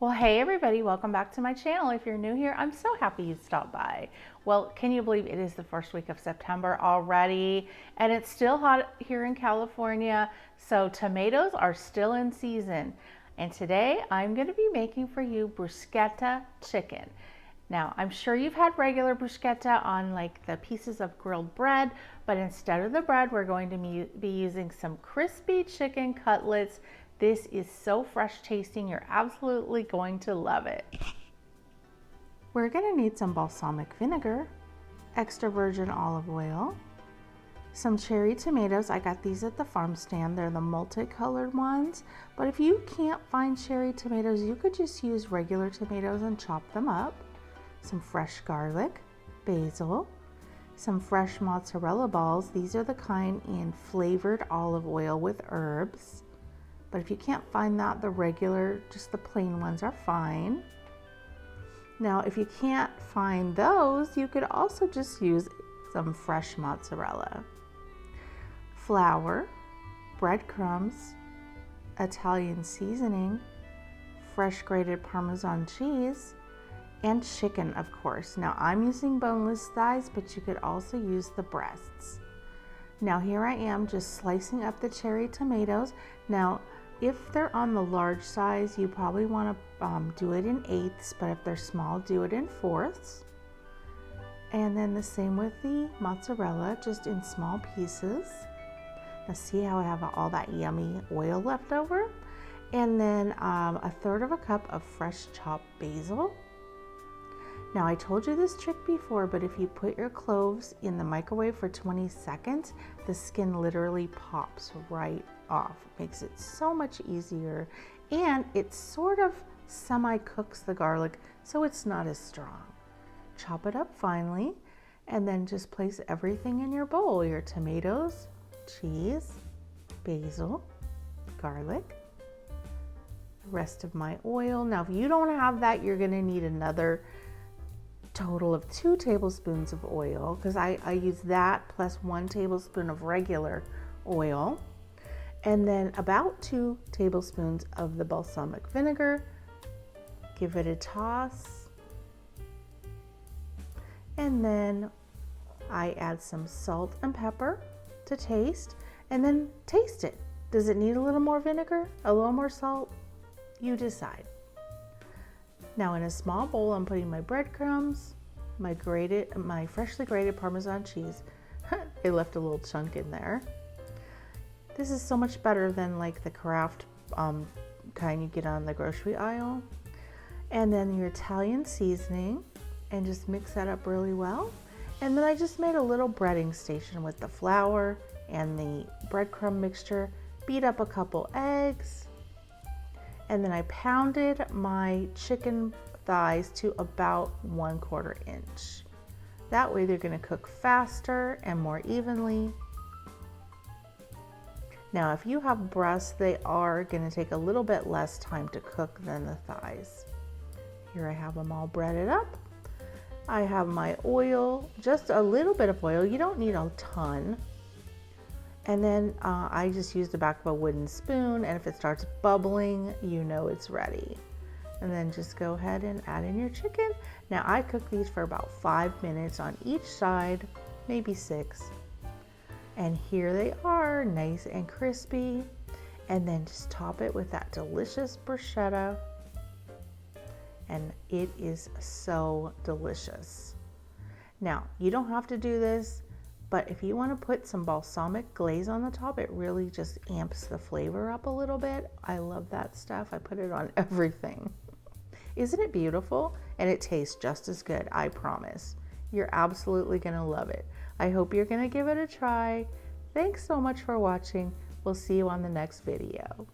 Well, hey everybody, welcome back to my channel. If you're new here, I'm so happy you stopped by. Well, can you believe it is the first week of September already? And it's still hot here in California, so tomatoes are still in season. And today I'm going to be making for you bruschetta chicken. Now, I'm sure you've had regular bruschetta on like the pieces of grilled bread, but instead of the bread, we're going to be using some crispy chicken cutlets. This is so fresh tasting, you're absolutely going to love it. We're gonna need some balsamic vinegar, extra virgin olive oil, some cherry tomatoes. I got these at the farm stand. They're the multicolored ones, but if you can't find cherry tomatoes, you could just use regular tomatoes and chop them up. Some fresh garlic, basil, some fresh mozzarella balls. These are the kind in flavored olive oil with herbs. But if you can't find that, the regular, just the plain ones are fine. Now, if you can't find those, you could also just use some fresh mozzarella. Flour, breadcrumbs, Italian seasoning, fresh grated Parmesan cheese, and chicken, of course. Now, I'm using boneless thighs, but you could also use the breasts. Now, here I am just slicing up the cherry tomatoes. Now, if they're on the large size, you probably want to do it in eighths, but if they're small, do it in fourths. And then the same with the mozzarella, just in small pieces. Now see how I have all that yummy oil left over? And then a third of a cup of fresh chopped basil. Now I told you this trick before, but if you put your cloves in the microwave for 20 seconds, the skin literally pops right off. It makes it so much easier, and it sort of semi-cooks the garlic so it's not as strong. Chop it up finely, and then just place everything in your bowl. Your tomatoes, cheese, basil, garlic, the rest of my oil. Now if you don't have that, you're gonna need another total of 2 tablespoons of oil, because I use that plus 1 tablespoon of regular oil, and then about 2 tablespoons of the balsamic vinegar. Give it a toss, and then I add some salt and pepper to taste, and then taste it. Does it need a little more vinegar, a little more salt? You decide. Now in a small bowl, I'm putting my breadcrumbs, my freshly grated Parmesan cheese. It left a little chunk in there. This is so much better than like the Kraft kind you get on the grocery aisle. And then your Italian seasoning, and just mix that up really well. And then I just made a little breading station with the flour and the breadcrumb mixture, beat up a couple eggs, and then I pounded my chicken thighs to about 1/4 inch. That way they're gonna cook faster and more evenly. Now, if you have breasts, they are gonna take a little bit less time to cook than the thighs. Here I have them all breaded up. I have my oil, just a little bit of oil. You don't need a ton. And then I just use the back of a wooden spoon, and if it starts bubbling, you know it's ready. And then just go ahead and add in your chicken. Now I cook these for about 5 minutes on each side, maybe 6. And here they are, nice and crispy. And then just top it with that delicious bruschetta. And it is so delicious. Now, you don't have to do this, but if you want to put some balsamic glaze on the top, it really just amps the flavor up a little bit. I love that stuff. I put it on everything. Isn't it beautiful? And it tastes just as good, I promise. You're absolutely going to love it. I hope you're going to give it a try. Thanks so much for watching. We'll see you on the next video.